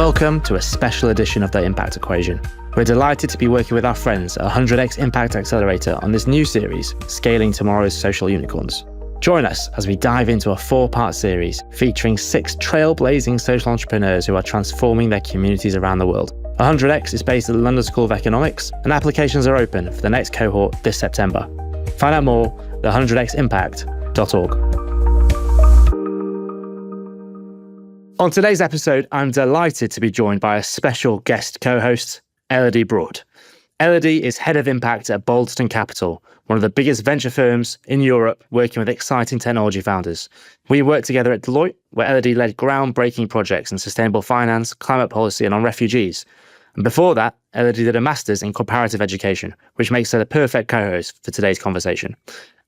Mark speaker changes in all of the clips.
Speaker 1: Welcome to a special edition of the Impact Equation. We're delighted to be working with our friends at 100x Impact Accelerator on this new series, Scaling Tomorrow's Social Unicorns. Join us as we dive into a 4-part series featuring 6 trailblazing social entrepreneurs who are transforming their communities around the world. 100x is based at the London School of Economics, and applications are open for the next cohort this September. Find out more at 100ximpact.org. On today's episode, I'm delighted to be joined by a special guest co-host, Elodie Broad. Elodie is Head of Impact at Boldstone Capital, one of the biggest venture firms in Europe working with exciting technology founders. We worked together at Deloitte, where Elodie led groundbreaking projects in sustainable finance, climate policy, and on refugees. And before that, Elodie did a master's in comparative education, which makes her the perfect co-host for today's conversation.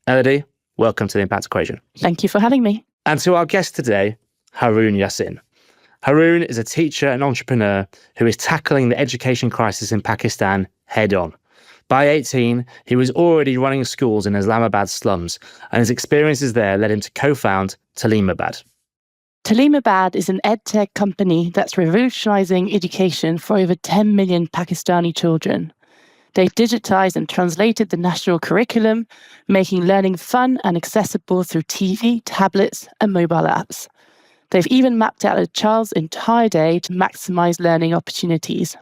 Speaker 1: Elodie, welcome to the Impact Equation.
Speaker 2: Thank you for having me.
Speaker 1: And to our guest today, Haroon Yasin. Haroon is a teacher and entrepreneur who is tackling the education crisis in Pakistan head on. By 18, he was already running schools in Islamabad slums, and his experiences there led him to co-found Taleemabad.
Speaker 2: Taleemabad is an edtech company that's revolutionizing education for over 10 million Pakistani children. They've digitized and translated the national curriculum, making learning fun and accessible through TV, tablets, and mobile apps. They've even mapped out a child's entire day to maximize learning opportunities.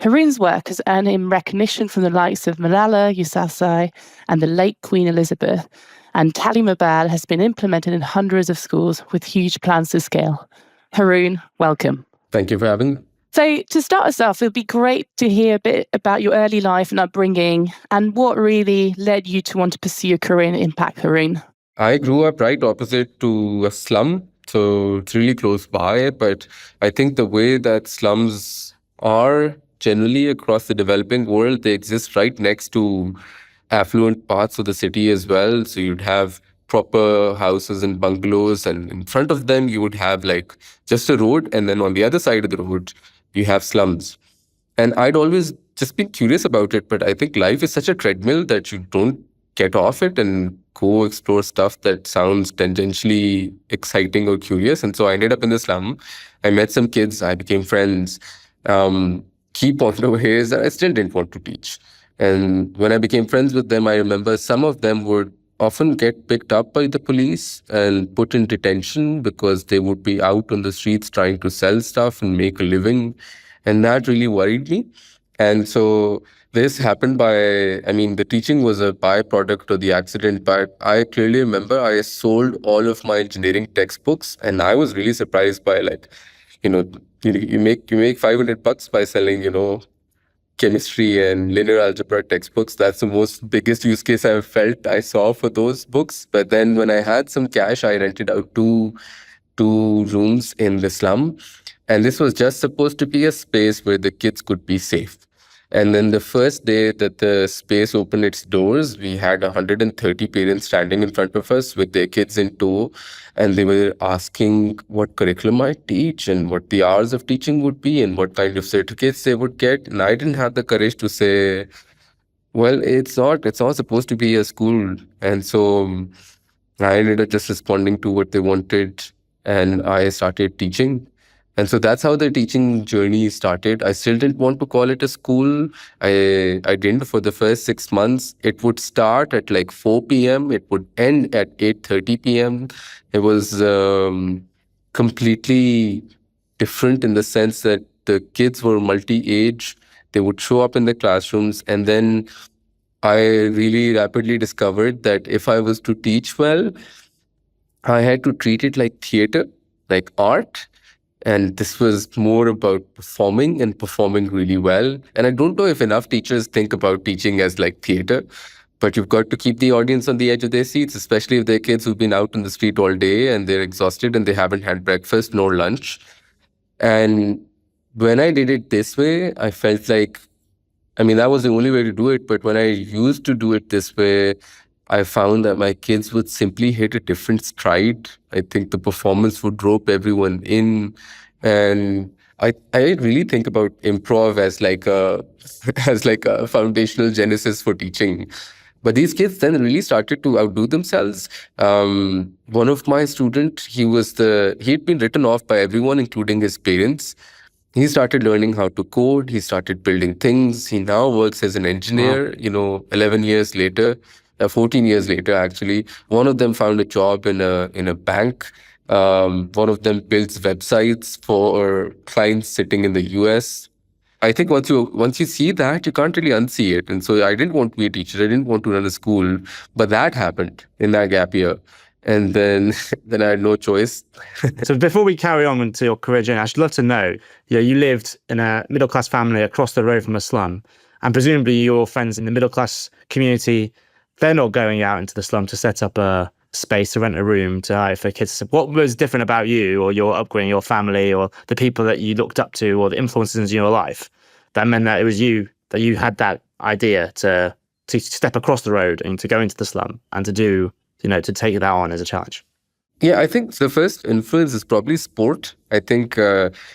Speaker 2: Haroon's work has earned him recognition from the likes of Malala Yousafzai and the late Queen Elizabeth, and Taleemabad has been implemented in hundreds of schools with huge plans to scale. Haroon, welcome.
Speaker 3: Thank you for having me.
Speaker 2: So to start us off, it would be great to hear a bit about your early life and upbringing and what really led you to want to pursue a career in impact, Haroon.
Speaker 3: I grew up right opposite to a slum, so it's really close by. But I think the way that slums are generally across the developing world, they exist right next to affluent parts of the city as well. So you'd have proper houses and bungalows, and in front of them you would have like just a road, and then on the other side of the road you have slums. And I'd always just been curious about it, but I think life is such a treadmill that you don't get off it and go explore stuff that sounds tangentially exciting or curious. And so I ended up in the slum. I met some kids, I became friends. Key point over here is that I still didn't want to teach. And when I became friends with them, I remember some of them would often get picked up by the police and put in detention because they would be out on the streets trying to sell stuff and make a living. And that really worried me. And so this happened the teaching was a byproduct of the accident, but I clearly remember I sold all of my engineering textbooks, and I was really surprised by you make $500 by selling, chemistry and linear algebra textbooks. That's the most biggest use case I saw for those books. But then when I had some cash, I rented out two rooms in the slum. And this was just supposed to be a space where the kids could be safe. And then the first day that the space opened its doors, we had 130 parents standing in front of us with their kids in tow. And they were asking what curriculum I teach and what the hours of teaching would be and what kind of certificates they would get. And I didn't have the courage to say, well, it's not supposed to be a school. And so I ended up just responding to what they wanted, and I started teaching. And so that's how the teaching journey started. I still didn't want to call it a school. I didn't for the first 6 months. It would start at 4 p.m. It would end at 8:30 p.m. It was completely different in the sense that the kids were multi-age. They would show up in the classrooms. And then I really rapidly discovered that if I was to teach well, I had to treat it like theater, like art. And this was more about performing and performing really well. And I don't know if enough teachers think about teaching as theater, but you've got to keep the audience on the edge of their seats, especially if they're kids who've been out on the street all day and they're exhausted and they haven't had breakfast nor lunch. And when I did it this way, I felt that was the only way to do it. But when I used to do it this way, I found that my kids would simply hit a different stride. I think the performance would rope everyone in. And I really think about improv as a foundational genesis for teaching. But these kids then really started to outdo themselves. One of my students, he'd been written off by everyone, including his parents. He started learning how to code. He started building things. He now works as an
Speaker 1: Wow.
Speaker 3: engineer, 11 years later, 14 years later, actually. One of them found a job in a bank. One of them builds websites for clients sitting in the US. I think once you see that, you can't really unsee it. And so I didn't want to be a teacher. I didn't want to run a school, but that happened in that gap year. And then then I had no choice.
Speaker 1: So before we carry on into your career journey, I'd love to know, you lived in a middle-class family across the road from a slum, and presumably your friends in the middle-class community, they're not going out into the slum to set up a space, to rent a room, to hire for kids. What was different about you or your upbringing, your family, or the people that you looked up to, or the influences in your life that meant that it was you, that you had that idea to step across the road and to go into the slum and to do, to take that on as a challenge?
Speaker 3: Yeah, I think the first influence is probably sport. I think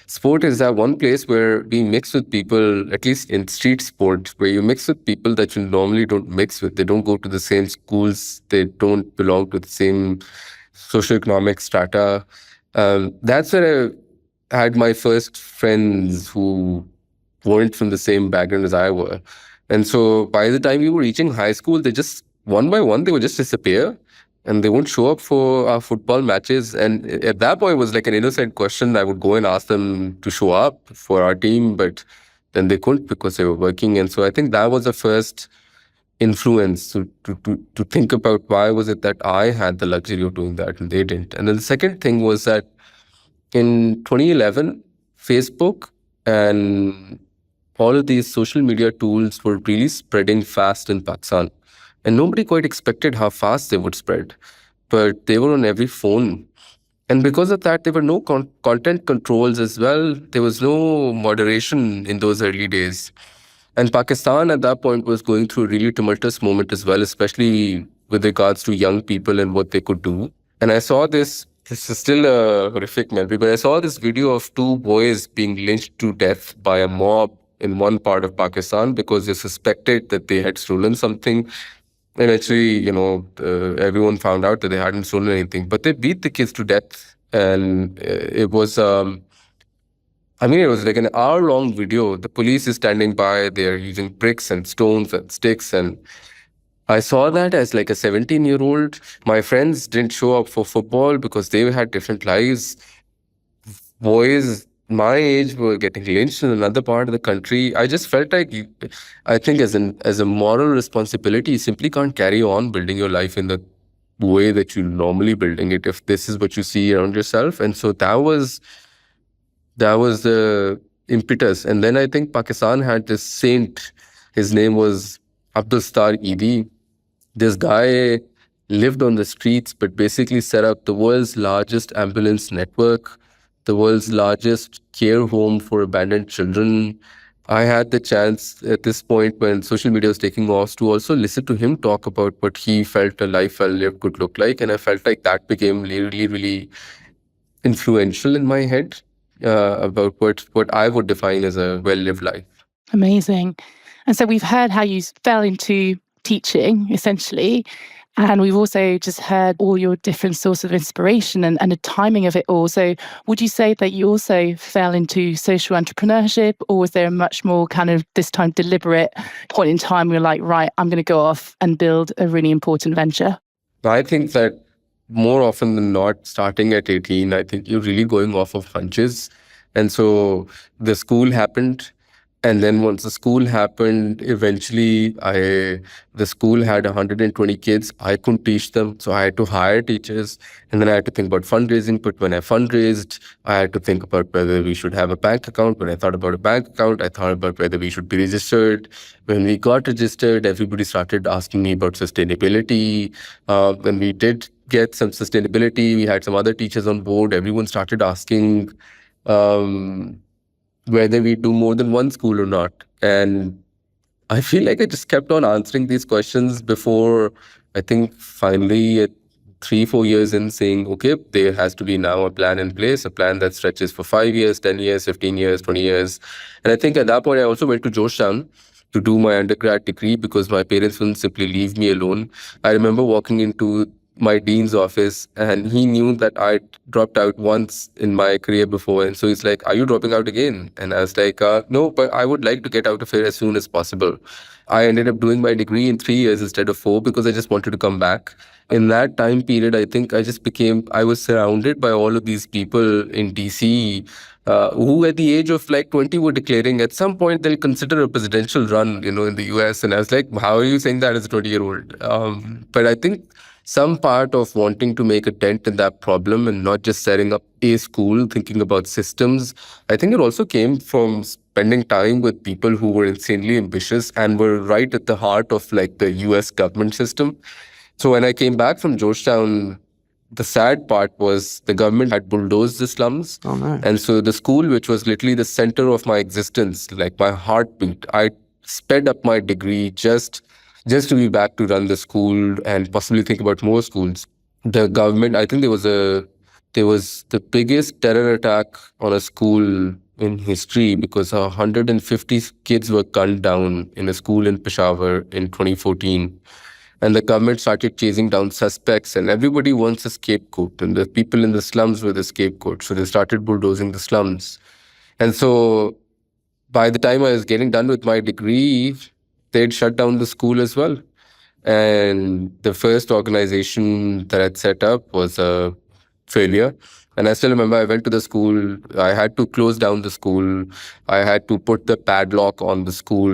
Speaker 3: sport is that one place where we mix with people, at least in street sport, where you mix with people that you normally don't mix with. They don't go to the same schools. They don't belong to the same socioeconomic strata. That's where I had my first friends who weren't from the same background as I were. And so by the time we were reaching high school, they just, one by one, they would just disappear and they won't show up for our football matches. And at that point, it was like an innocent question. I would go and ask them to show up for our team, but then they couldn't because they were working. And so I think that was the first influence to think about why was it that I had the luxury of doing that and they didn't. And then the second thing was that in 2011, Facebook and all of these social media tools were really spreading fast in Pakistan. And nobody quite expected how fast they would spread. But they were on every phone. And because of that, there were no content controls as well. There was no moderation in those early days. And Pakistan at that point was going through a really tumultuous moment as well, especially with regards to young people and what they could do. And I saw this is still a horrific memory, but I saw this video of two boys being lynched to death by a mob in one part of Pakistan because they suspected that they had stolen something. And actually, everyone found out that they hadn't stolen anything, but they beat the kids to death. And it was, it was like an hour-long video. The police is standing by. They're using bricks and stones and sticks. And I saw that as like a 17-year-old. My friends didn't show up for football because they had different lives. Boys my age were getting lynched in another part of the country. I just felt like, I think as a moral responsibility, you simply can't carry on building your life in the way that you're normally building it if this is what you see around yourself. And so that was the impetus. And then I think Pakistan had this saint. His name was Abdul Star Eidi. This guy lived on the streets, but basically set up the world's largest ambulance network, the world's largest care home for abandoned children. I had the chance at this point when social media was taking off to also listen to him talk about what he felt a life well lived could look like. And I felt like that became really, really influential in my head about what I would define as a well-lived life.
Speaker 2: Amazing. And so we've heard how you fell into teaching, essentially. And we've also just heard all your different sources of inspiration and the timing of it all. So would you say that you also fell into social entrepreneurship, or was there a much more kind of this time deliberate point in time where you're like, right, I'm going to go off and build a really important venture?
Speaker 3: I think that more often than not, starting at 18, I think you're really going off of hunches. And so the school happened. And then once the school happened, eventually the school had 120 kids. I couldn't teach them, so I had to hire teachers. And then I had to think about fundraising. But when I fundraised, I had to think about whether we should have a bank account. When I thought about a bank account, I thought about whether we should be registered. When we got registered, everybody started asking me about sustainability. When we did get some sustainability, we had some other teachers on board. Everyone started asking whether we do more than one school or not. And I feel like I just kept on answering these questions before, I think finally at 3-4 years in, saying, okay, there has to be now a plan in place, a plan that stretches for 5 years, 10 years, 15 years, 20 years. And I think at that point, I also went to Georgetown to do my undergrad degree because my parents wouldn't simply leave me alone. I remember walking into my dean's office, and he knew that I dropped out once in my career before. And so he's like, "Are you dropping out again?" And I was like, "No, but I would like to get out of here as soon as possible." I ended up doing my degree in 3 years instead of four because I just wanted to come back. In that time period, I think I was surrounded by all of these people in DC who at the age of like 20 were declaring at some point they'll consider a presidential run, in the US. And I was like, how are you saying that as a 20-year-old? But I think some part of wanting to make a dent in that problem and not just setting up a school, thinking about systems, I think it also came from spending time with people who were insanely ambitious and were right at the heart of like the US government system. So when I came back from Georgetown, the sad part was the government had bulldozed the slums.
Speaker 1: Oh, no.
Speaker 3: And so the school, which was literally the center of my existence, like my heartbeat, I sped up my degree just to be back to run the school and possibly think about more schools. The government, I think there was the biggest terror attack on a school in history because 150 kids were gunned down in a school in Peshawar in 2014. And the government started chasing down suspects, and everybody wants a scapegoat. And the people in the slums were the scapegoat. So they started bulldozing the slums. And so by the time I was getting done with my degree, they'd shut down the school as well. And the first organization that I'd set up was a failure. And I still remember I went to the school, I had to close down the school, I had to put the padlock on the school.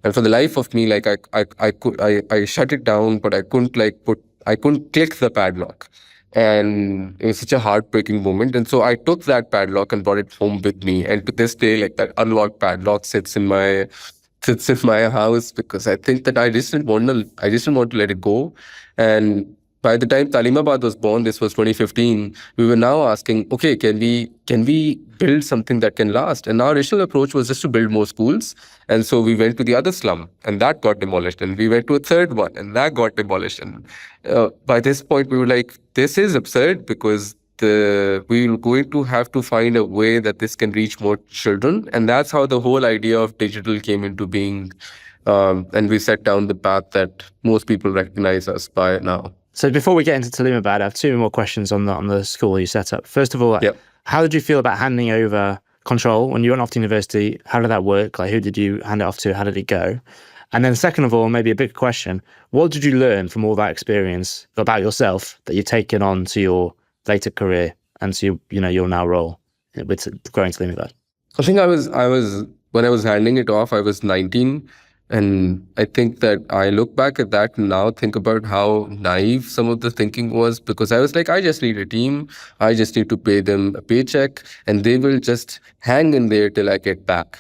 Speaker 3: And for the life of me, like I shut it down, but I couldn't click the padlock. And it was such a heartbreaking moment. And so I took that padlock and brought it home with me. And to this day, like that unlocked padlock sits in my house because I think that I just didn't want to let it go. And by the time Taleemabad was born, this was 2015, we were now asking, okay, can we build something that can last? And our initial approach was just to build more schools. And so we went to the other slum and that got demolished. And we went to a third one and that got demolished. And by this point, we were like, this is absurd because we're going to have to find a way that this can reach more children. And that's how the whole idea of digital came into being. And we set down the path that most people recognize us by now.
Speaker 1: So before we get into Taleemabad, I have two more questions on the school you set up. First of all,
Speaker 3: Yep.
Speaker 1: How did you feel about handing over control when you went off to university? How did that work? Like, who did you hand it off to? How did it go? And then second of all, maybe a big question, what did you learn from all that experience about yourself that you've taken on to your later career and to your now role with growing Taleemabad?
Speaker 3: I think I was when I was handing it off, I was 19. And I think that I look back at that and now think about how naive some of the thinking was because I was like, I just need a team. I just need to pay them a paycheck and they will just hang in there till I get back.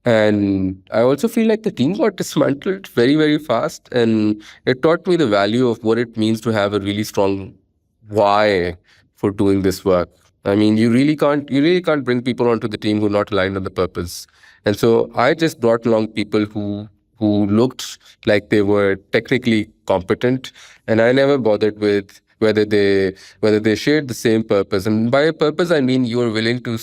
Speaker 3: And I also feel like the team got dismantled very, very fast. And it taught me the value of what it means to have a really strong why for doing this work. I mean, you really can't bring people onto the team who are not aligned on the purpose. And so I just brought along people who looked like they were technically competent, and I never bothered with whether they shared the same purpose. And by a purpose, I mean you're willing to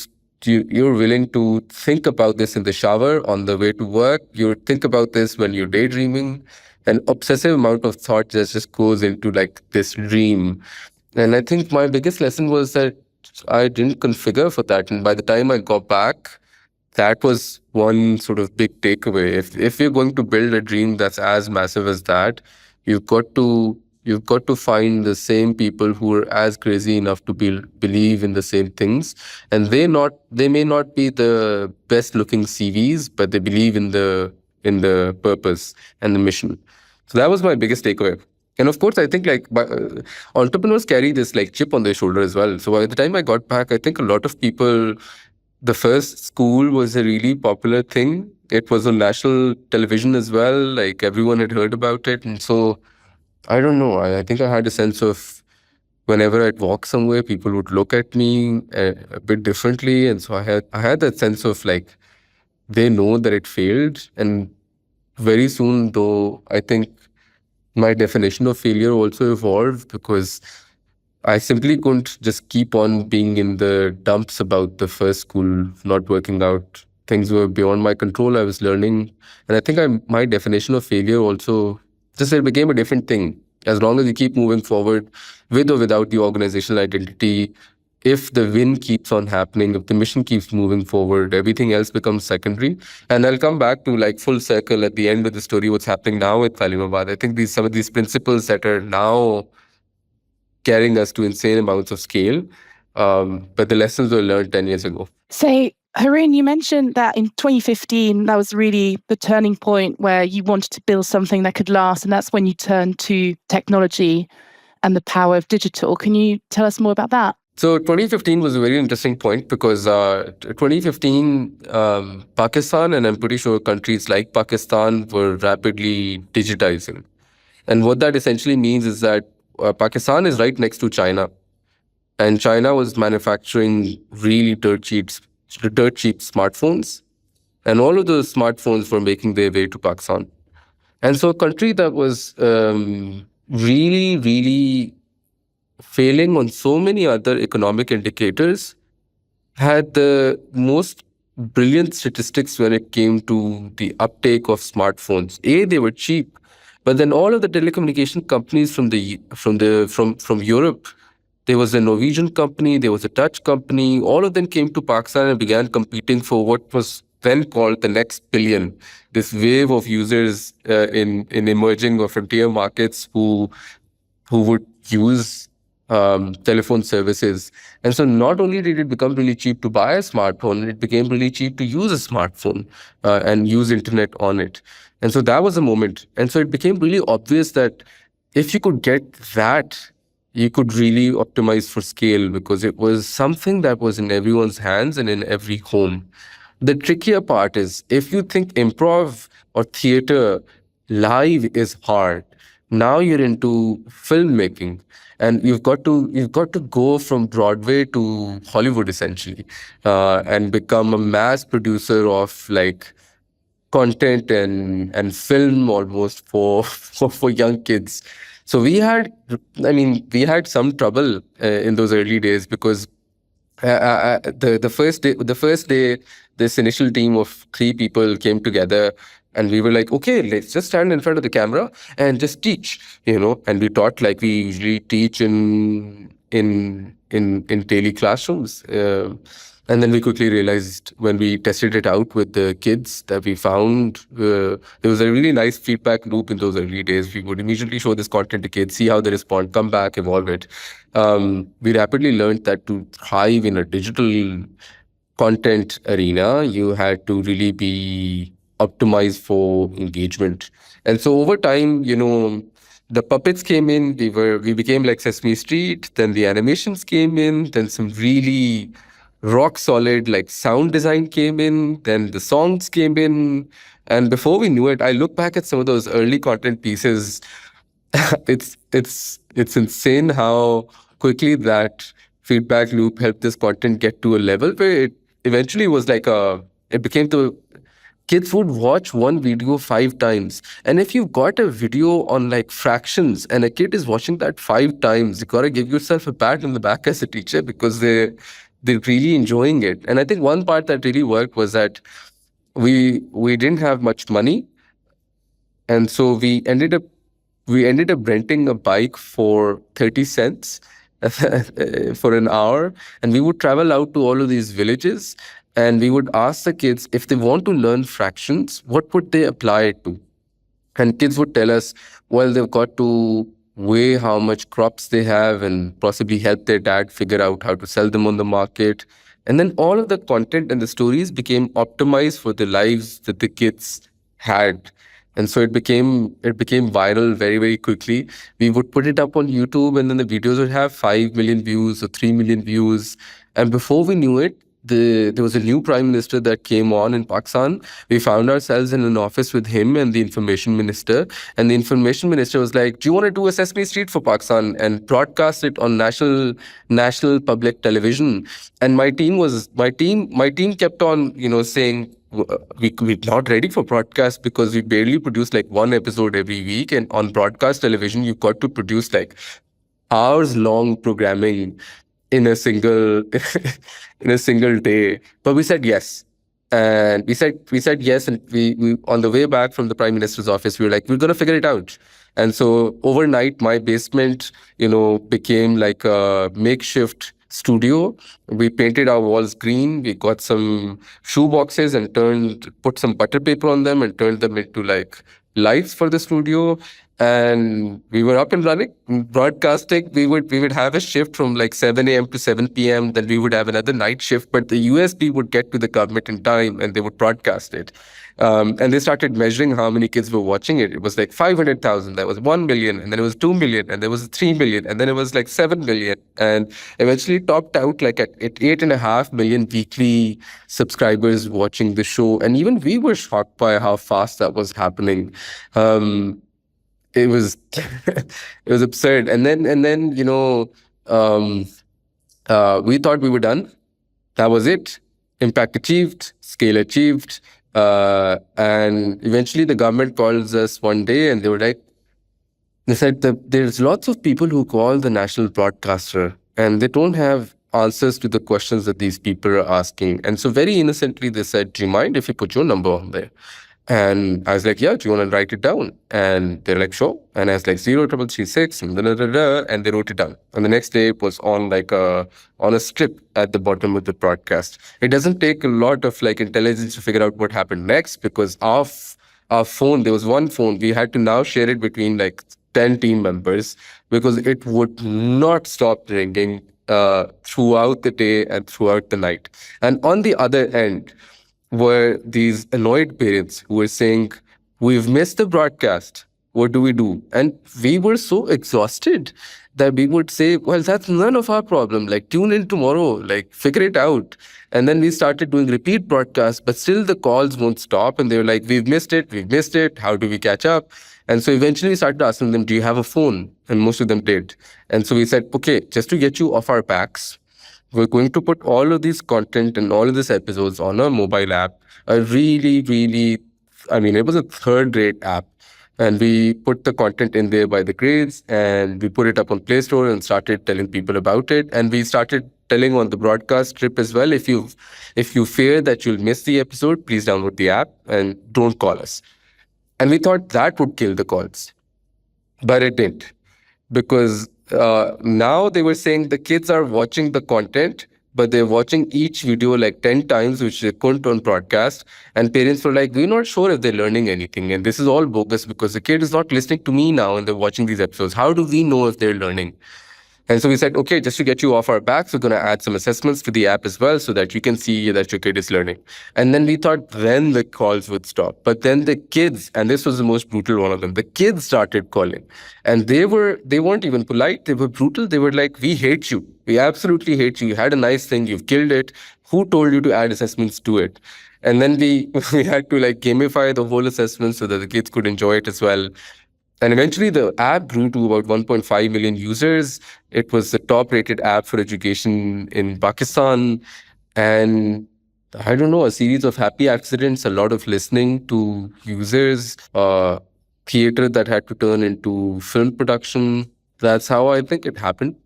Speaker 3: think about this in the shower on the way to work. You think about this when you're daydreaming. An obsessive amount of thought just goes into like this dream. And I think my biggest lesson was that I didn't configure for that. And by the time I got back, that was one sort of big takeaway. If you're going to build a dream that's as massive as that, you've got to find the same people who are as crazy enough to believe in the same things. And they may not be the best looking CVs, but they believe in the purpose and the mission. So that was my biggest takeaway. And of course, I think entrepreneurs carry this like chip on their shoulder as well. So by the time I got back, I think a lot of people, the first school was a really popular thing. It was on national television as well. Like everyone had heard about it. And so I don't know. I think I had a sense of whenever I'd walk somewhere, people would look at me a bit differently. And so I had that sense of like, they know that it failed. And very soon, though, I think my definition of failure also evolved because I simply couldn't just keep on being in the dumps about the first school not working out. Things were beyond my control. I was learning. And I think my definition of failure also it became a different thing. As long as you keep moving forward with or without the organizational identity, if the win keeps on happening, if the mission keeps moving forward, everything else becomes secondary. And I'll come back to like full circle at the end of the story, what's happening now with Taleemabad. I think some of these principles that are now carrying us to insane amounts of scale, but the lessons were learned 10 years ago.
Speaker 2: Say, Haroon, you mentioned that in 2015, that was really the turning point where you wanted to build something that could last. And that's when you turned to technology and the power of digital. Can you tell us more about that?
Speaker 3: So 2015 was a very interesting point because 2015, Pakistan, and I'm pretty sure countries like Pakistan were rapidly digitizing. And what that essentially means is that Pakistan is right next to China. And China was manufacturing really dirt cheap smartphones. And all of those smartphones were making their way to Pakistan. And so a country that was really, really failing on so many other economic indicators had the most brilliant statistics when it came to the uptake of smartphones. They were cheap, but then all of the telecommunication companies from Europe, there was a Norwegian company, there was a Dutch company, all of them came to Pakistan and began competing for what was then called the next billion. This wave of users in emerging or frontier markets who would use telephone services. And so not only did it become really cheap to buy a smartphone, it became really cheap to use a smartphone and use internet on it. And so that was a moment. And so it became really obvious that if you could get that, you could really optimize for scale because it was something that was in everyone's hands and in every home. The trickier part is if you think improv or theater live is hard, now you're into filmmaking, and you've got to go from Broadway to Hollywood essentially, and become a mass producer of like content and film almost for young kids. So we had some trouble in those early days because the first day, this initial team of 3 people came together, and we were like, okay, let's just stand in front of the camera and just teach, And we taught like we usually teach in daily classrooms. And then we quickly realized when we tested it out with the kids that we found there was a really nice feedback loop in those early days. We would immediately show this content to kids, see how they respond, come back, evolve it. We rapidly learned that to thrive in a digital content arena, you had to really be optimized for engagement. And so over time, the puppets came in, we became like Sesame Street, then the animations came in, then some really rock solid like sound design came in, then the songs came in, and before we knew it, I look back at some of those early content pieces. it's insane how quickly that feedback loop helped this content get to a level where it eventually was like it became the kids would watch one video 5 times. And if you've got a video on like fractions and a kid is watching that 5 times, you gotta give yourself a pat on the back as a teacher because they're really enjoying it. And I think one part that really worked was that we didn't have much money. And so we ended up renting a bike for 30 cents for an hour. And we would travel out to all of these villages and we would ask the kids if they want to learn fractions, what would they apply it to? And kids would tell us, well, they've got to weigh how much crops they have and possibly help their dad figure out how to sell them on the market. And then all of the content and the stories became optimized for the lives that the kids had. And so it became viral very, very quickly. We would put it up on YouTube and then the videos would have 5 million views or 3 million views. And before we knew it, there was a new prime minister that came on in Pakistan. We found ourselves in an office with him and the information minister. And the information minister was like, do you want to do a Sesame Street for Pakistan and broadcast it on national public television? And my team kept on, saying, we're not ready for broadcast because we barely produce like 1 episode every week. And on broadcast television, you've got to produce like hours-long programming in a single day. But we said yes. And we said yes. And we on the way back from the Prime Minister's office, we were like, we're going to figure it out. And so overnight, my basement, became like a makeshift studio. We painted our walls green. We got some shoe boxes and put some butter paper on them and turned them into like lights for the studio. And we were up and running, broadcasting. We would have a shift from like 7 a.m. to 7 p.m. Then we would have another night shift. But the USB would get to the government in time, and they would broadcast it. And they started measuring how many kids were watching it. It was like 500,000, that was 1 million, and then it was 2 million, and there was 3 million, and then it was like 7 million. And eventually topped out like at 8.5 million weekly subscribers watching the show. And even we were shocked by how fast that was happening. It was it was absurd. And then we thought we were done. That was it. Impact achieved, scale achieved. And eventually the government calls us one day and they said that there's lots of people who call the national broadcaster and they don't have answers to the questions that these people are asking. And so very innocently they said, do you mind if you put your number on there? And I was like, yeah, do you want to write it down? And they're like, sure. And I was like, 0336 and and they wrote it down. And the next day it was on a strip at the bottom of the broadcast. It doesn't take a lot of like intelligence to figure out what happened next, because our phone, there was one phone, we had to now share it between like 10 team members because it would not stop ringing throughout the day and throughout the night. And on the other end were these annoyed parents who were saying, we've missed the broadcast. What do we do? And we were so exhausted that we would say, well, that's none of our problem. Like, tune in tomorrow, like, figure it out. And then we started doing repeat broadcasts, but still the calls won't stop. And they were like, we've missed it. How do we catch up? And so eventually we started asking them, do you have a phone? And most of them did. And so we said, okay, just to get you off our backs, we're going to put all of this content and all of these episodes on a mobile app, a really, really, it was a third-rate app. And we put the content in there by the grades, and we put it up on Play Store and started telling people about it. And we started telling on the broadcast trip as well, if you fear that you'll miss the episode, please download the app and don't call us. And we thought that would kill the calls. But it didn't. Because now they were saying the kids are watching the content, but they're watching each video like 10 times, which they couldn't on broadcast. And parents were like, we're not sure if they're learning anything. And this is all bogus because the kid is not listening to me now and they're watching these episodes. How do we know if they're learning? And so we said, okay, just to get you off our backs, we're going to add some assessments to the app as well so that you can see that your kid is learning. And then we thought then the calls would stop. But then the kids, and this was the most brutal one of them, the kids started calling. And they weren't even polite. They were brutal. They were like, we hate you. We absolutely hate you. You had a nice thing. You've killed it. Who told you to add assessments to it? And then we had to like gamify the whole assessment so that the kids could enjoy it as well. And eventually the app grew to about 1.5 million users. It was the top-rated app for education in Pakistan. And I don't know, a series of happy accidents, a lot of listening to users, theater that had to turn into film production. That's how I think it happened.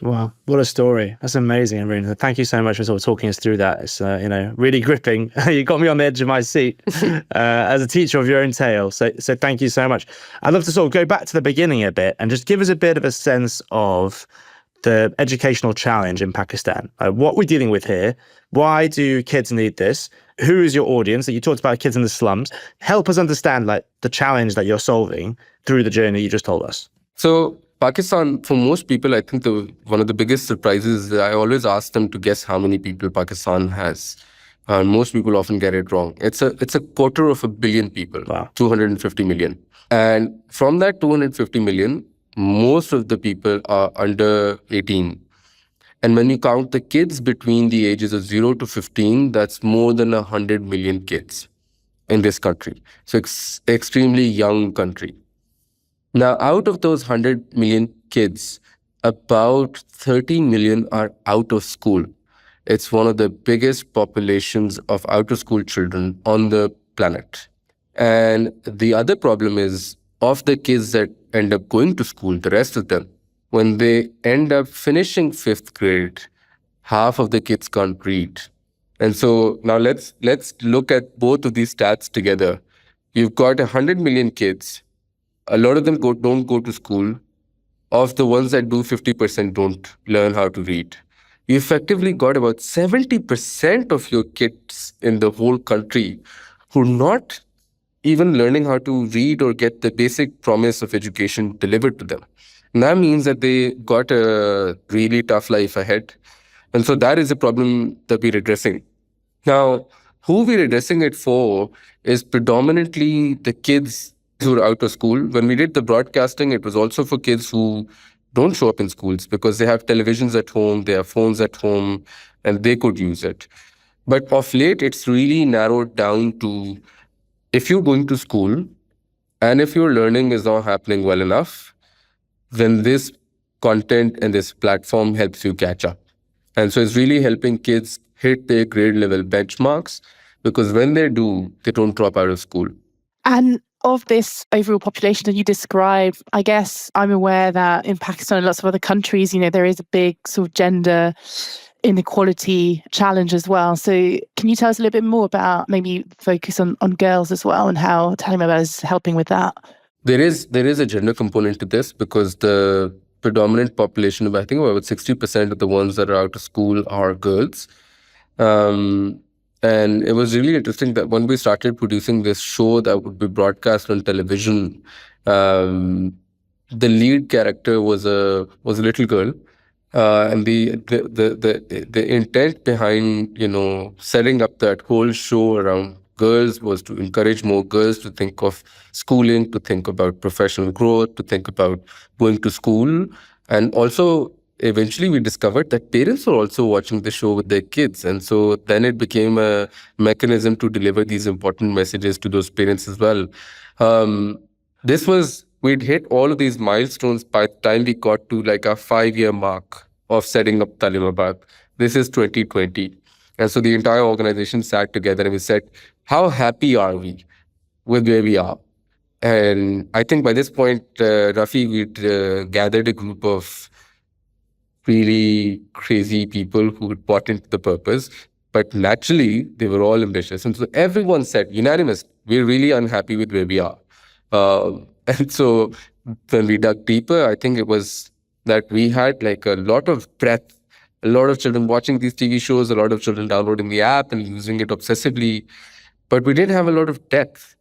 Speaker 1: Wow, what a story. That's amazing, Haroon. Thank you so much for sort of talking us through that. It's, really gripping. You got me on the edge of my seat as a teacher of your own tale. So thank you so much. I'd love to sort of go back to the beginning a bit and just give us a bit of a sense of the educational challenge in Pakistan. What we're dealing with here. Why do kids need this? Who is your audience? That you talked about kids in the slums. Help us understand like the challenge that you're solving through the journey you just told us.
Speaker 3: So Pakistan, for most people, I think one of the biggest surprises is I always ask them to guess how many people Pakistan has. Most people often get it wrong. It's a 250 million people,
Speaker 1: wow.
Speaker 3: 250 million. And from that 250 million, most of the people are under 18. And when you count the kids between the ages of 0 to 15, that's more than 100 million kids in this country. So it's extremely young country. Now, out of those 100 million kids, about 30 million are out of school. It's one of the biggest populations of out-of-school children on the planet. And the other problem is, of the kids that end up going to school, the rest of them, when they end up finishing 5th grade, half of the kids can't read. And so now let's look at both of these stats together. You've got 100 million kids. A lot of them don't go to school. Of the ones that do, 50% don't learn how to read. You effectively got about 70% of your kids in the whole country who are not even learning how to read or get the basic promise of education delivered to them. And that means that they got a really tough life ahead. And so that is a problem that we're addressing. Now, who we're addressing it for is predominantly the kids who are out of school. When we did the broadcasting, it was also for kids who don't show up in schools because they have televisions at home, they have phones at home, and they could use it. But of late, it's really narrowed down to if you're going to school and if your learning is not happening well enough, then this content and this platform helps you catch up. And so it's really helping kids hit their grade level benchmarks because when they do, they don't drop out of school.
Speaker 2: And of this overall population that you described, I guess I'm aware that in Pakistan and lots of other countries, there is a big sort of gender inequality challenge as well. So can you tell us a little bit more about maybe focus on girls as well and how Taleemabad is helping with that?
Speaker 3: There is a gender component to this because the predominant population of, I think, about 60% of the ones that are out of school are girls. And it was really interesting that when we started producing this show that would be broadcast on television, the lead character was a little girl. And the intent behind setting up that whole show around girls was to encourage more girls to think of schooling, to think about professional growth, to think about going to school. And also, eventually we discovered that parents were also watching the show with their kids. And so then it became a mechanism to deliver these important messages to those parents as well. We'd hit all of these milestones by the time we got to like a 5-year mark of setting up Taleemabad. This is 2020. And so the entire organization sat together and we said, how happy are we with where we are? And I think by this point, Rafi, we'd gathered a group of really crazy people who had bought into the purpose. But naturally, they were all ambitious. And so everyone said, unanimous, we're really unhappy with where we are. And so when we dug deeper, I think it was that we had like a lot of breadth, a lot of children watching these TV shows, a lot of children downloading the app and using it obsessively. But we didn't have a lot of depth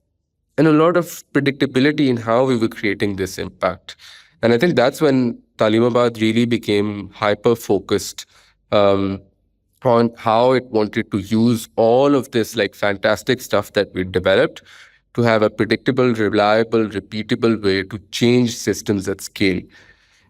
Speaker 3: and a lot of predictability in how we were creating this impact. And I think that's when Taleemabad really became hyper-focused on how it wanted to use all of this like fantastic stuff that we developed to have a predictable, reliable, repeatable way to change systems at scale.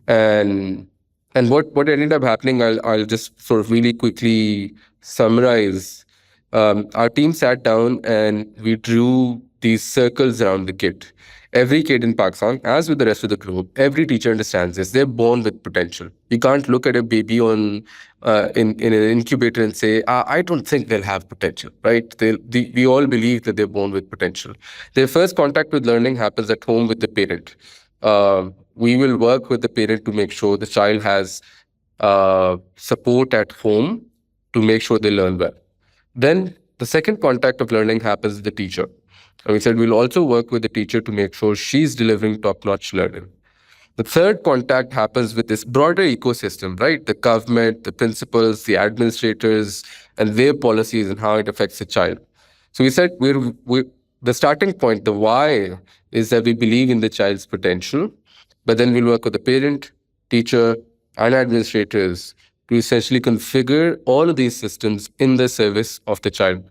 Speaker 3: And what ended up happening, I'll just sort of really quickly summarize. Our team sat down and we drew these circles around the kid. Every kid in Pakistan, as with the rest of the globe, every teacher understands this. They're born with potential. You can't look at a baby in an incubator and say, I don't think they'll have potential, right? We all believe that they're born with potential. Their first contact with learning happens at home with the parent. We will work with the parent to make sure the child has support at home to make sure they learn well. Then the second contact of learning happens with the teacher. And we said we'll also work with the teacher to make sure she's delivering top-notch learning. The third contact happens with this broader ecosystem, right? The government, the principals, the administrators, and their policies and how it affects the child. So we said the starting point, the why, is that we believe in the child's potential, but then we'll work with the parent, teacher, and administrators to essentially configure all of these systems in the service of the child.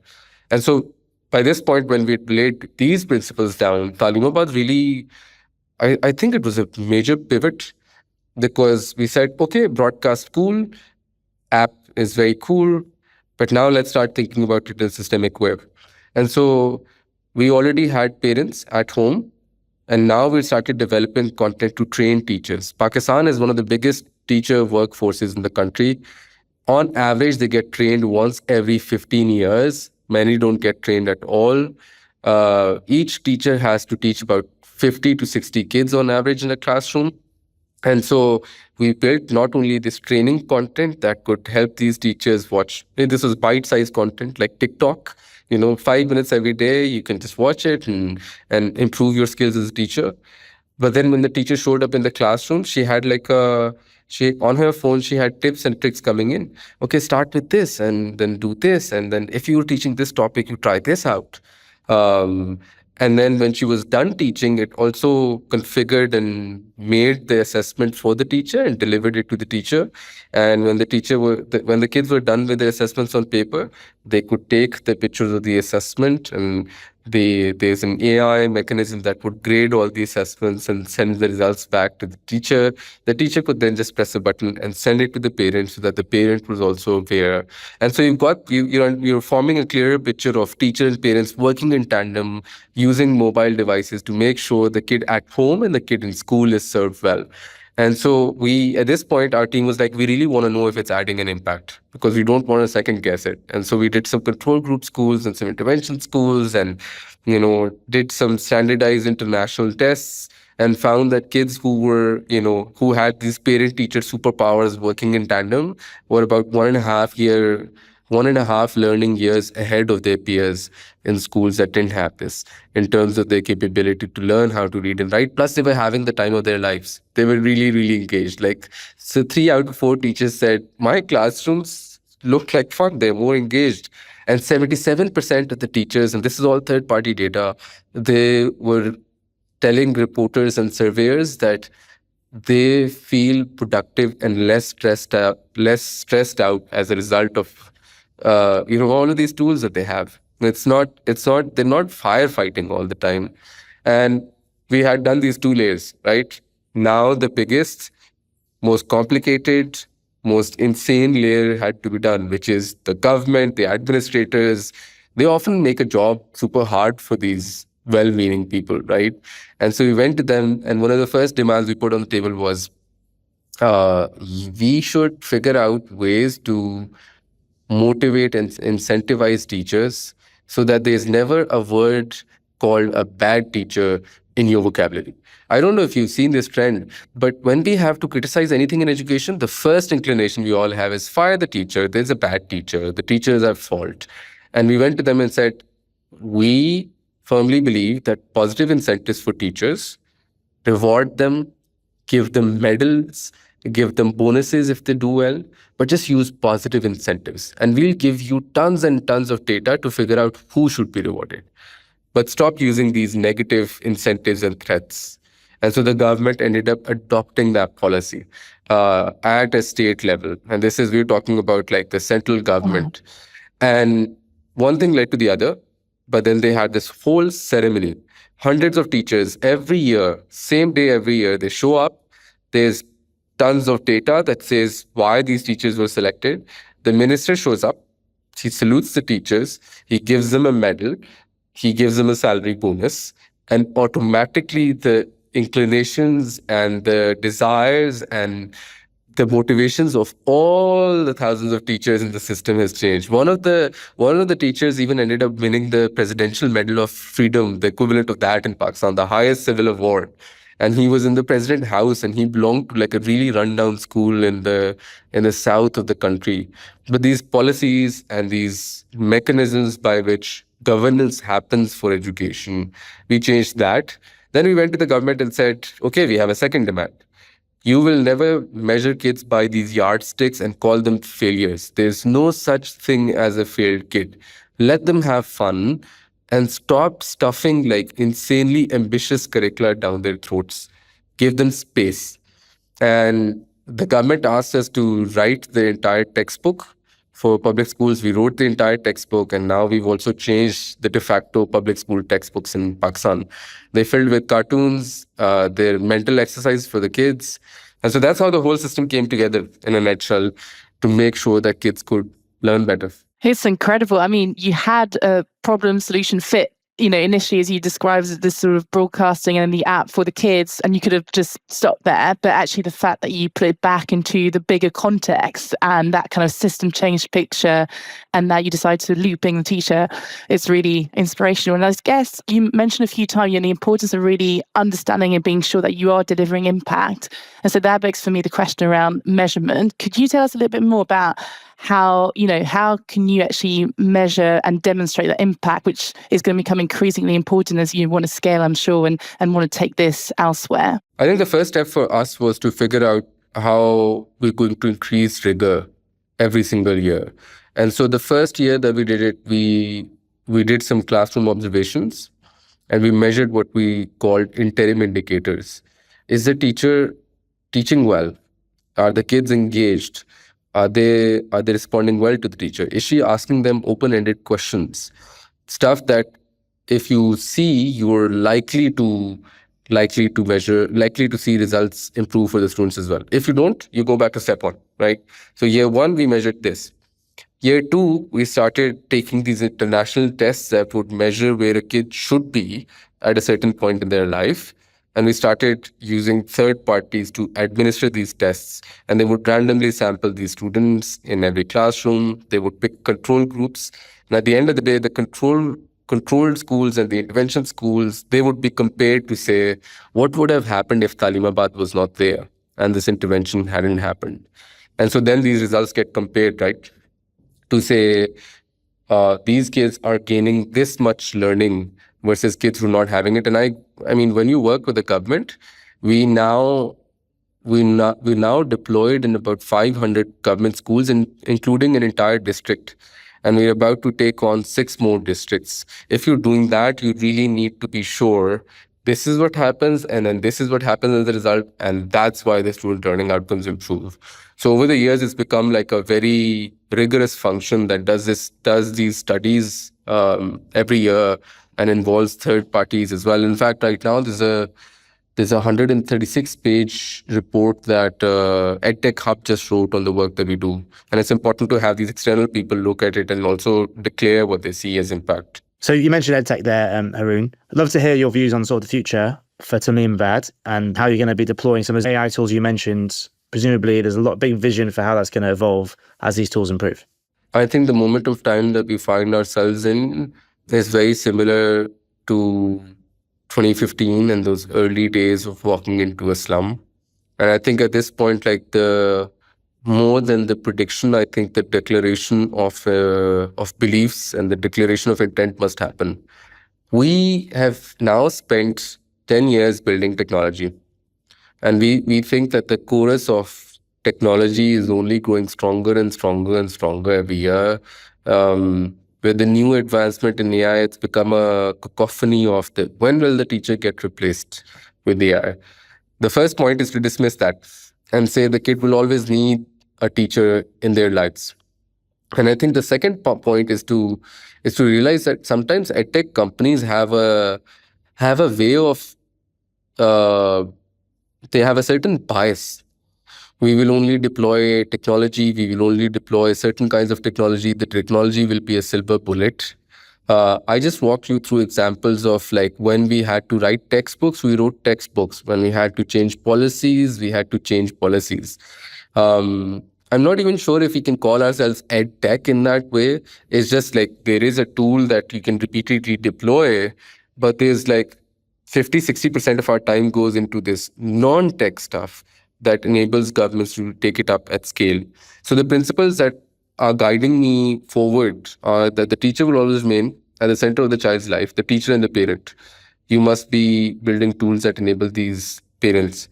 Speaker 3: And so by this point, when we laid these principles down, Taleemabad really, I think it was a major pivot because we said, okay, broadcast cool, app is very cool, but now let's start thinking about it in a systemic way. And so we already had parents at home, and now we started developing content to train teachers. Pakistan is one of the biggest teacher workforces in the country. On average, they get trained once every 15 years. Many don't get trained at all. Each teacher has to teach about 50 to 60 kids on average in a classroom. And so we built not only this training content that could help these teachers watch. This was bite-sized content like TikTok. 5 minutes every day, you can just watch it and improve your skills as a teacher. But then when the teacher showed up in the classroom, she had she on her phone, she had tips and tricks coming in. Okay, start with this and then do this. And then if you were teaching this topic, you try this out. Um, and then when she was done teaching, it also configured and made the assessment for the teacher and delivered it to the teacher. And when when the kids were done with the assessments on paper, they could take the pictures of the assessment, and there's an AI mechanism that would grade all the assessments and send the results back to the teacher. The teacher could then just press a button and send it to the parent so that the parent was also aware. And so you're forming a clearer picture of teacher and parents working in tandem, using mobile devices to make sure the kid at home and the kid in school is served well. And so at this point, our team was like, we really want to know if it's adding an impact because we don't want to second guess it. And so we did some control group schools and some intervention schools and, did some standardized international tests and found that kids who had these parent teacher superpowers working in tandem were about 1.5 learning years ahead of their peers in schools that didn't have this in terms of their capability to learn how to read and write. Plus, they were having the time of their lives. They were really, really engaged. So 3 out of 4 teachers said, my classrooms look like fun. They're more engaged. And 77% of the teachers, and this is all third-party data, they were telling reporters and surveyors that they feel productive and less stressed out as a result of all of these tools that they have. They're not firefighting all the time. And we had done these 2 layers, right? Now the biggest, most complicated, most insane layer had to be done, which is the government, the administrators. They often make a job super hard for these well-meaning people, right? And so we went to them, and one of the first demands we put on the table was, we should figure out ways to motivate and incentivize teachers so that there's never a word called a bad teacher in your vocabulary. I don't know if you've seen this trend, but when we have to criticize anything in education, the first inclination we all have is fire the teacher. There's a bad teacher. The teacher is at fault. And we went to them and said, we firmly believe that positive incentives for teachers, reward them, give them medals, give them bonuses if they do well, but just use positive incentives. And we'll give you tons and tons of data to figure out who should be rewarded. But stop using these negative incentives and threats. And so the government ended up adopting that policy at a state level. And we're talking about the central government. And one thing led to the other, but then they had this whole ceremony. Hundreds of teachers every year, same day every year, they show up. There's tons of data that says why these teachers were selected. The minister shows up. He salutes the teachers. He gives them a medal. He gives them a salary bonus. And automatically the inclinations and the desires and the motivations of all the thousands of teachers in the system has changed. One of the teachers even ended up winning the Presidential Medal of Freedom, the equivalent of that in Pakistan, the highest civil award. And he was in the president's house, and he belonged to a really rundown school in the south of the country. But these policies and these mechanisms by which governance happens for education, we changed that. Then we went to the government and said, okay, we have a second demand. You will never measure kids by these yardsticks and call them failures. There's no such thing as a failed kid. Let them have fun and stop stuffing insanely ambitious curricula down their throats. Give them space. And the government asked us to write the entire textbook. For public schools, we wrote the entire textbook, and now we've also changed the de facto public school textbooks in Pakistan. They're filled with cartoons, they're mental exercise for the kids. And so that's how the whole system came together in a nutshell to make sure that kids could learn better.
Speaker 2: It's incredible. I mean, you had a problem solution fit, initially, as you described, this sort of broadcasting and the app for the kids, and you could have just stopped there. But actually, the fact that you put it back into the bigger context and that kind of system change picture, and that you decide to loop in the teacher, it's really inspirational. And I guess you mentioned a few times the importance of really understanding and being sure that you are delivering impact. And so that begs for me the question around measurement. Could you tell us a little bit more about how can you actually measure and demonstrate that impact, which is going to become increasingly important as you want to scale, I'm sure, and want to take this elsewhere?
Speaker 3: I think the first step for us was to figure out how we're going to increase rigor every single year. And so the first year that we did it, we did some classroom observations and we measured what we called interim indicators. Is the teacher teaching well? Are the kids engaged? Are they responding well to the teacher? Is she asking them open-ended questions? Stuff that if you see, you're likely to measure, likely to see results improve for the students as well. If you don't, you go back to step one, right? So year one, we measured this. Year two, we started taking these international tests that would measure where a kid should be at a certain point in their life. And we started using third parties to administer these tests. And they would randomly sample these students in every classroom. They would pick control groups. And at the end of the day, the controlled schools and the intervention schools, they would be compared to say, what would have happened if Taleemabad was not there and this intervention hadn't happened? And so then these results get compared, right? To say, these kids are gaining this much learning versus kids who are not having it. And I mean, when you work with the government, we now deployed in about 500 government schools, including an entire district. And we're about to take on 6 more districts. If you're doing that, you really need to be sure this is what happens, and then this is what happens as a result, and that's why the student learning outcomes improve. So over the years, it's become like a very rigorous function that does these studies every year and involves third parties as well. In fact, right now there's a 136-page report that EdTech Hub just wrote on the work that we do. And it's important to have these external people look at it and also declare what they see as impact.
Speaker 1: So you mentioned EdTech there, Haroon. I'd love to hear your views on sort of the future for Taleemabad and how you're going to be deploying some of those AI tools you mentioned. Presumably, there's a big vision for how that's going to evolve as these tools improve.
Speaker 3: I think the moment of time that we find ourselves in is very similar to 2015 and those early days of walking into a slum. And I think at this point, like more than the prediction, I think the declaration of beliefs and the declaration of intent must happen. We have now spent 10 years building technology. And we think that the chorus of technology is only growing stronger and stronger and stronger every year. With the new advancement in AI, it's become a cacophony of when will the teacher get replaced with AI? The first point is to dismiss that and say the kid will always need a teacher in their lives. And I think the second point is to realize that sometimes edtech companies have a way of they have a certain bias. We will only deploy technology. We will only deploy certain kinds of technology. The technology will be a silver bullet. I just walked you through examples of like when we had to write textbooks, we wrote textbooks. When we had to change policies, we had to change policies. I'm not even sure if we can call ourselves ed tech in that way. It's just like there is a tool that you can repeatedly deploy, but there's like 50-60% of our time goes into this non-tech stuff that enables governments to take it up at scale. So the principles that are guiding me forward are that the teacher will always remain at the center of the child's life, the teacher and the parent. You must be building tools that enable these parents.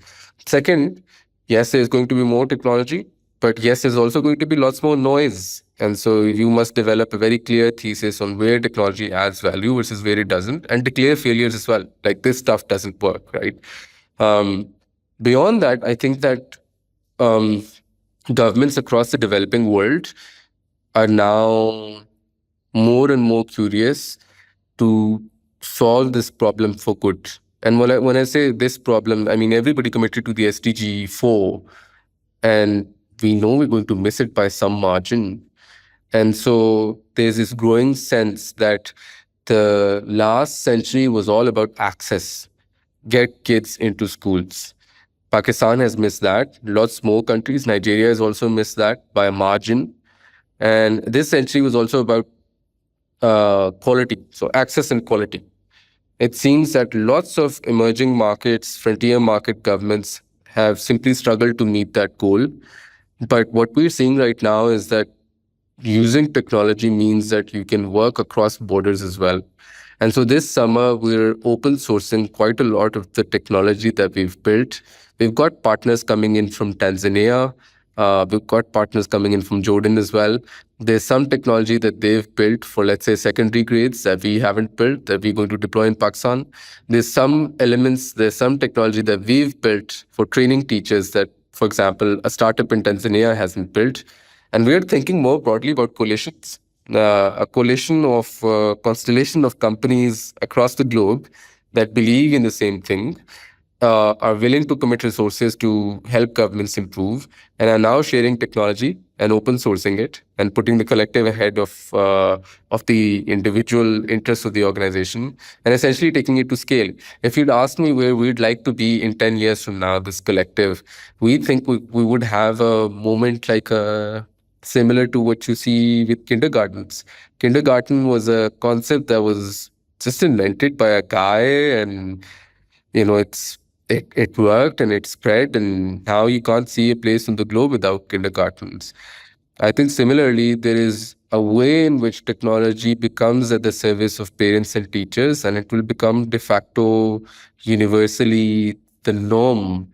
Speaker 3: Second, yes, there's going to be more technology, but yes, there's also going to be lots more noise. And so you must develop a very clear thesis on where technology adds value versus where it doesn't, and declare failures as well. Like this stuff doesn't work, right? Beyond that, I think that governments across the developing world are now more and more curious to solve this problem for good. And when I say this problem, I mean everybody committed to the SDG 4, and we know we're going to miss it by some margin. And so there's this growing sense that the last century was all about access, get kids into schools. Pakistan has missed that. Lots more countries. Nigeria has also missed that by a margin. And this century was also about quality, so access and quality. It seems that lots of emerging markets, frontier market governments have simply struggled to meet that goal. But what we're seeing right now is that using technology means that you can work across borders as well. And so this summer, we're open sourcing quite a lot of the technology that we've built. We've got partners coming in from Tanzania. We've got partners coming in from Jordan as well. There's some technology that they've built for, let's say, secondary grades that we haven't built, that we're going to deploy in Pakistan. There's some technology that we've built for training teachers that, for example, a startup in Tanzania hasn't built. And we're thinking more broadly about coalitions, a coalition of constellation of companies across the globe that believe in the same thing, are willing to commit resources to help governments improve, and are now sharing technology and open sourcing it and putting the collective ahead of the individual interests of the organization, and essentially taking it to scale. If you'd asked me where we'd like to be in 10 years from now, this collective, we think we would have a moment like similar to what you see with kindergartens. Kindergarten was a concept that was just invented by a guy, and it worked and it spread, and now you can't see a place on the globe without kindergartens. I think similarly, there is a way in which technology becomes at the service of parents and teachers, and it will become de facto universally the norm.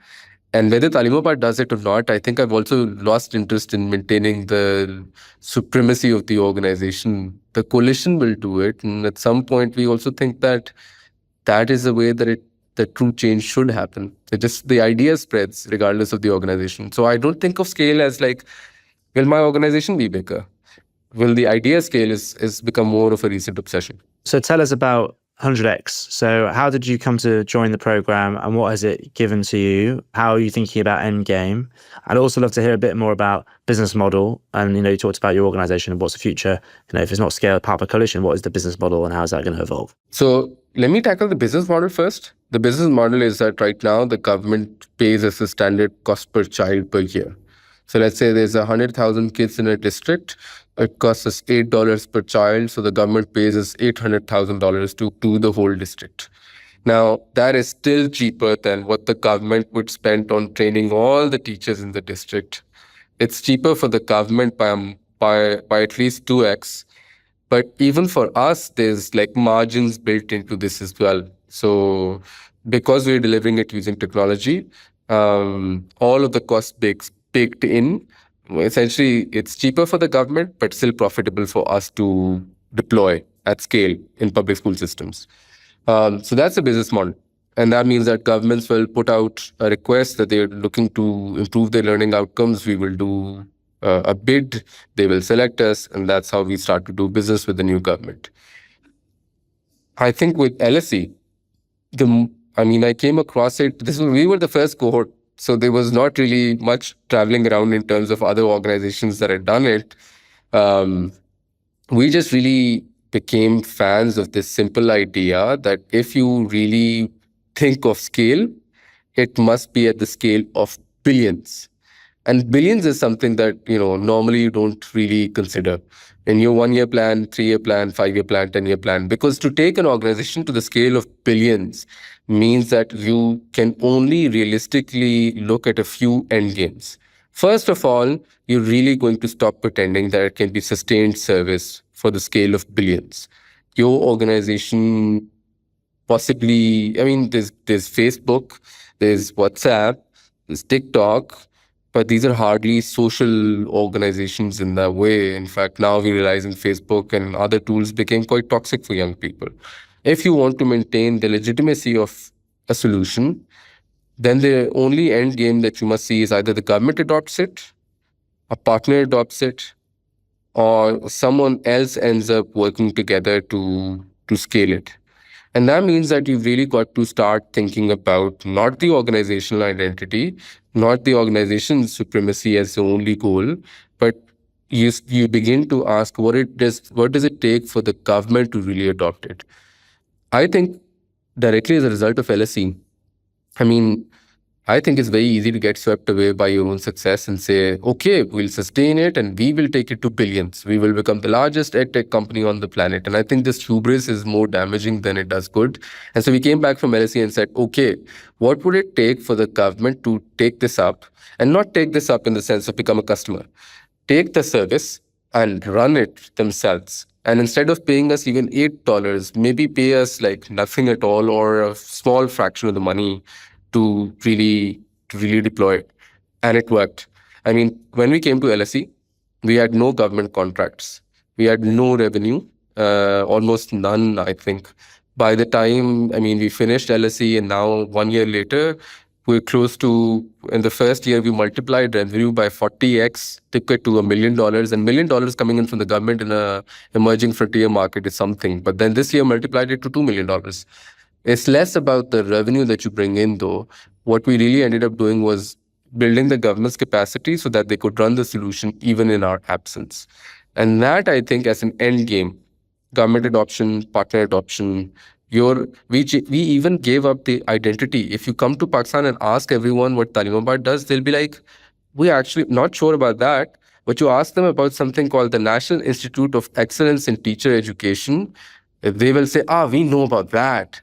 Speaker 3: And whether Taleemabad does it or not, I think I've also lost interest in maintaining the supremacy of the organization. The coalition will do it, and at some point, we also think that that is the way that true change should happen. The idea spreads regardless of the organization. So I don't think of scale as like, will my organization be bigger? Will the idea scale is become more of a recent obsession?
Speaker 1: So tell us about 100x. So how did you come to join the program, and what has it given to you? How are you thinking about endgame? I'd also love to hear a bit more about business model. And you talked about your organization and what's the future. If it's not scale, part of a coalition, what is the business model and how is that going to evolve?
Speaker 3: So let me tackle the business model first. The business model is that right now the government pays us a standard cost per child per year. So let's say there's 100,000 kids in a district. It costs us $8 per child. So the government pays us $800,000 to the whole district. Now, that is still cheaper than what the government would spend on training all the teachers in the district. It's cheaper for the government by at least 2x. But even for us, there's like margins built into this as well. So because we're delivering it using technology, all of the costs baked in. Essentially, it's cheaper for the government, but still profitable for us to deploy at scale in public school systems. So that's the business model. And that means that governments will put out a request that they're looking to improve their learning outcomes. We will do a bid, they will select us, and that's how we start to do business with the new government. I think with LSE, I came across it. We were the first cohort, so there was not really much traveling around in terms of other organizations that had done it. We just really became fans of this simple idea that if you really think of scale, it must be at the scale of billions. And billions is something that, normally you don't really consider in your 1-year plan, 3-year plan, 5-year plan, 10-year plan. Because to take an organization to the scale of billions means that you can only realistically look at a few end games. First of all, you're really going to stop pretending that it can be sustained service for the scale of billions. Your organization possibly, there's Facebook, there's WhatsApp, there's TikTok, but these are hardly social organizations in that way. In fact, now we realize in Facebook and other tools became quite toxic for young people. If you want to maintain the legitimacy of a solution, then the only end game that you must see is either the government adopts it, a partner adopts it, or someone else ends up working together to scale it. And that means that you've really got to start thinking about not the organizational identity, not the organization's supremacy as the only goal, but you begin to ask what does it take for the government to really adopt it. I think directly as a result of LSE, I think it's very easy to get swept away by your own success and say, okay, we'll sustain it and we will take it to billions. We will become the largest edtech company on the planet. And I think this hubris is more damaging than it does good. And so we came back from LSE and said, okay, what would it take for the government to take this up, and not take this up in the sense of become a customer? Take the service and run it themselves. And instead of paying us even $8, maybe pay us like nothing at all or a small fraction of the money to really deploy it. And it worked. I mean, when we came to LSE, we had no government contracts. We had no revenue, almost none, I think. By the time, I mean, we finished LSE, and now 1 year later, we're close to, in the first year, we multiplied revenue by 40x, took it to $1 million. And $1 million coming in from the government in a emerging frontier market is something. But then this year multiplied it to $2 million. It's less about the revenue that you bring in, though. What we really ended up doing was building the government's capacity so that they could run the solution even in our absence. And that, I think, as an end game, government adoption, partner adoption, we even gave up the identity. If you come to Pakistan and ask everyone what Taleemabad does, they'll be like, we're actually not sure about that. But you ask them about something called the National Institute of Excellence in Teacher Education, they will say, we know about that.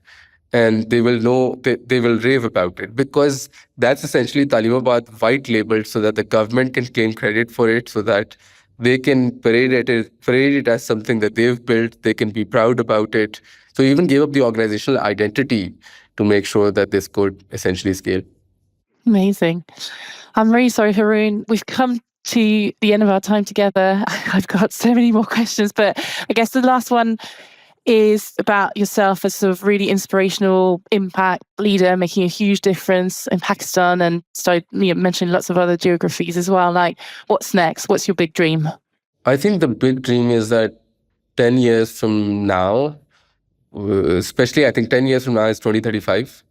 Speaker 3: And they will know, they will rave about it, because that's essentially Taleemabad white labeled so that the government can claim credit for it, so that they can parade it as something that they've built. They can be proud about it. So we even gave up the organizational identity to make sure that this could essentially scale.
Speaker 2: Amazing. I'm really sorry, Haroon. We've come to the end of our time together. I've got so many more questions, but I guess the last one is about yourself as a sort of really inspirational impact leader, making a huge difference in Pakistan, and mentioning lots of other geographies as well. Like, what's next? What's your big dream?
Speaker 3: I think the big dream is that 10 years from now, especially I think 10 years from now is 2035.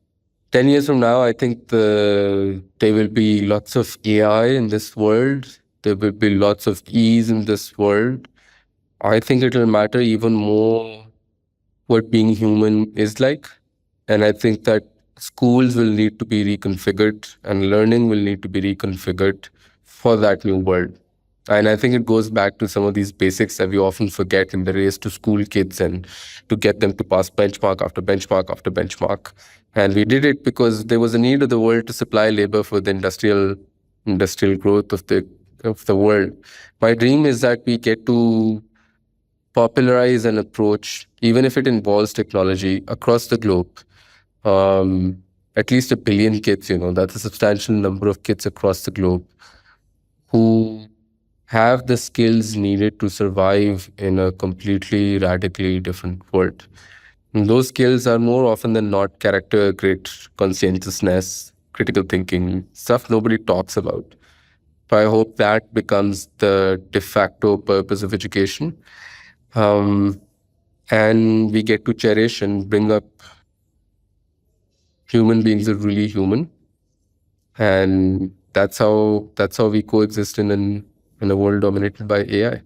Speaker 3: 10 years from now, I think there will be lots of AI in this world. There will be lots of ease in this world. I think it will matter even more what being human is like. And I think that schools will need to be reconfigured and learning will need to be reconfigured for that new world. And I think it goes back to some of these basics that we often forget in the race to school kids and to get them to pass benchmark after benchmark after benchmark. And we did it because there was a need of the world to supply labor for the industrial growth of the world. My dream is that we get to popularize an approach, even if it involves technology, across the globe. At least 1 billion kids, that's a substantial number of kids across the globe who have the skills needed to survive in a completely, radically different world. And those skills are more often than not character, grit, conscientiousness, critical thinking, stuff nobody talks about. But I hope that becomes the de facto purpose of education. And we get to cherish and bring up human beings are really human. And that's how we coexist in a world dominated by AI.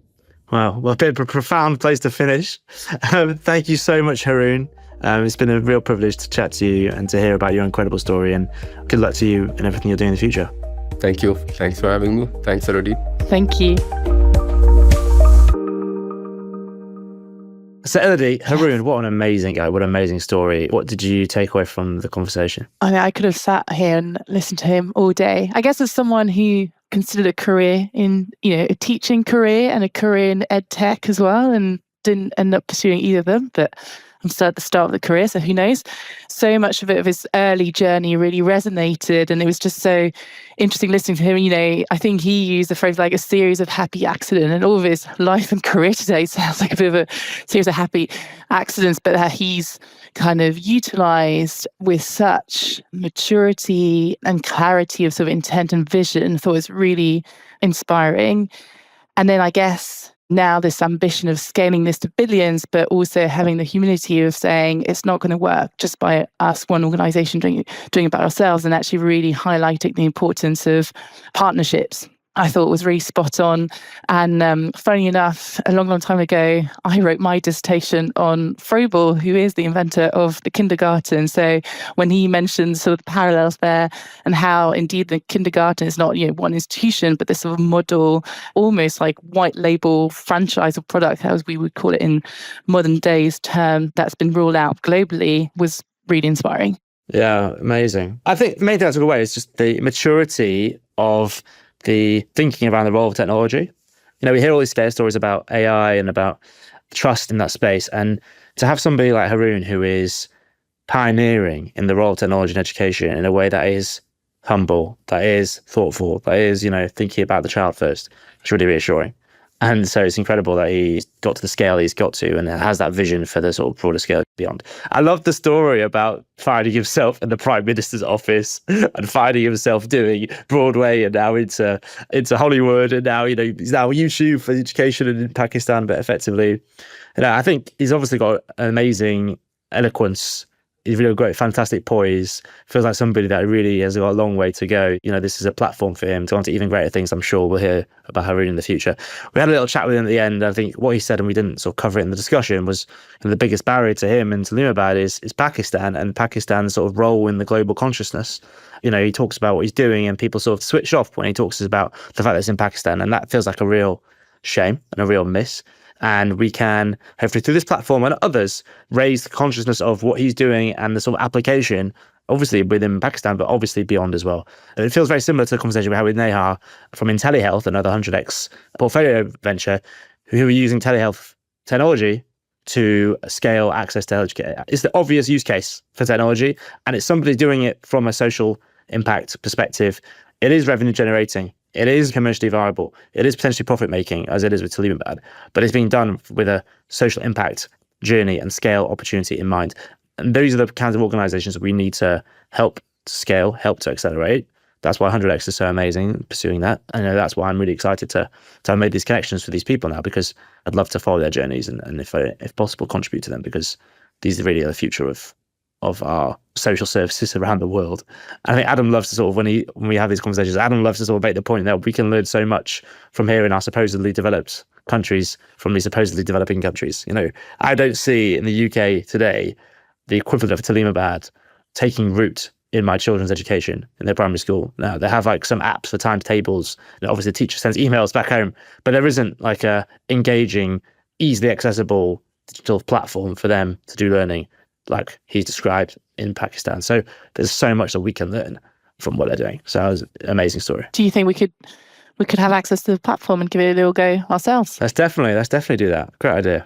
Speaker 1: Wow, well, a bit of a profound place to finish. Thank you so much, Haroon. It's been a real privilege to chat to you and to hear about your incredible story, and good luck to you and everything you're doing in the future.
Speaker 3: Thank you. Thanks for having me. Thanks, Arodi.
Speaker 2: Thank you.
Speaker 1: So, Elodie, Haroon, what an amazing guy, what an amazing story. What did you take away from the conversation?
Speaker 2: I mean, I could have sat here and listened to him all day. I guess as someone who considered a career in, a teaching career and a career in ed tech as well, and didn't end up pursuing either of them, but I'm still at the start of the career, so who knows? So much of his early journey really resonated, and it was just so interesting listening to him. I think he used the phrase like a series of happy accidents, and all of his life and career today sounds like a bit of a series of happy accidents, but that he's kind of utilized with such maturity and clarity of sort of intent and vision. I thought it was really inspiring. And then I guess now this ambition of scaling this to billions, but also having the humility of saying it's not going to work just by us, one organization doing it by ourselves, and actually really highlighting the importance of partnerships. I thought was really spot on. And funny enough, a long, long time ago, I wrote my dissertation on Froebel, who is the inventor of the kindergarten. So when he mentions sort of the parallels there and how indeed the kindergarten is not one institution, but this sort of model, almost like white label franchise or product, as we would call it in modern days term, that's been rolled out globally, was really inspiring.
Speaker 1: Yeah, amazing. I think the main thing I took away is just the maturity of the thinking around the role of technology We hear all these scare stories about AI and about trust in that space. And to have somebody like Haroon who is pioneering in the role of technology and education in a way that is humble, that is thoughtful, that is, thinking about the child first, it's really reassuring. And so it's incredible that he got to the scale he's got to and has that vision for the sort of broader scale beyond. I love the story about finding himself in the Prime Minister's office and finding himself doing Broadway and now into Hollywood, and now, he's now YouTube for education in Pakistan, but effectively, I think he's obviously got an amazing eloquence. He's really got fantastic poise. Feels like somebody that really has got a long way to go. This is a platform for him to go on to even greater things. I'm sure we'll hear about Haroon in the future. We had a little chat with him at the end. I think what he said, and we didn't sort of cover it in the discussion, was the biggest barrier to him and Taleemabad is Pakistan and Pakistan's sort of role in the global consciousness. He talks about what he's doing and people sort of switch off when he talks about the fact that it's in Pakistan. And that feels like a real shame and a real miss. And we can, hopefully through this platform and others, raise the consciousness of what he's doing and the sort of application, obviously within Pakistan, but obviously beyond as well. And it feels very similar to the conversation we had with Neha from IntelliHealth, another 100x portfolio venture, who are using telehealth technology to scale access to healthcare. It's the obvious use case for technology, and it's somebody doing it from a social impact perspective. It is revenue generating. It is commercially viable. It is potentially profit making, as it is with Taleemabad, but it's being done with a social impact journey and scale opportunity in mind. And those are the kinds of organizations that we need to help to scale, help to accelerate. That's why 100x is so amazing, pursuing that. I know that's why I'm really excited to have made these connections with these people now, because I'd love to follow their journeys and if possible, contribute to them, because these are really the future of our social services around the world. And I think Adam loves to sort of, when we have these conversations, Adam loves to sort of make the point that we can learn so much from here in our supposedly developed countries, from these supposedly developing countries. I don't see in the UK today the equivalent of Taleemabad taking root in my children's education in their primary school. Now, they have like some apps for timetables. Obviously, the teacher sends emails back home, but there isn't like a engaging, easily accessible digital platform for them to do learning like he's described in Pakistan. So there's so much that we can learn from what they're doing. So it was an amazing story.
Speaker 2: Do you think we could have access to the platform and give it a little go ourselves?
Speaker 1: Let's definitely do that. Great idea.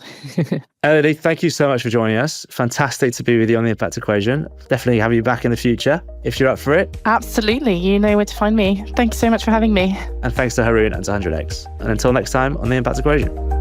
Speaker 1: Elodie, thank you so much for joining us. Fantastic to be with you on the Impact Equation. Definitely have you back in the future if you're up for it.
Speaker 2: Absolutely. You know where to find me. Thank you so much for having me.
Speaker 1: And thanks to Haroon and to 100x. And until next time on the Impact Equation.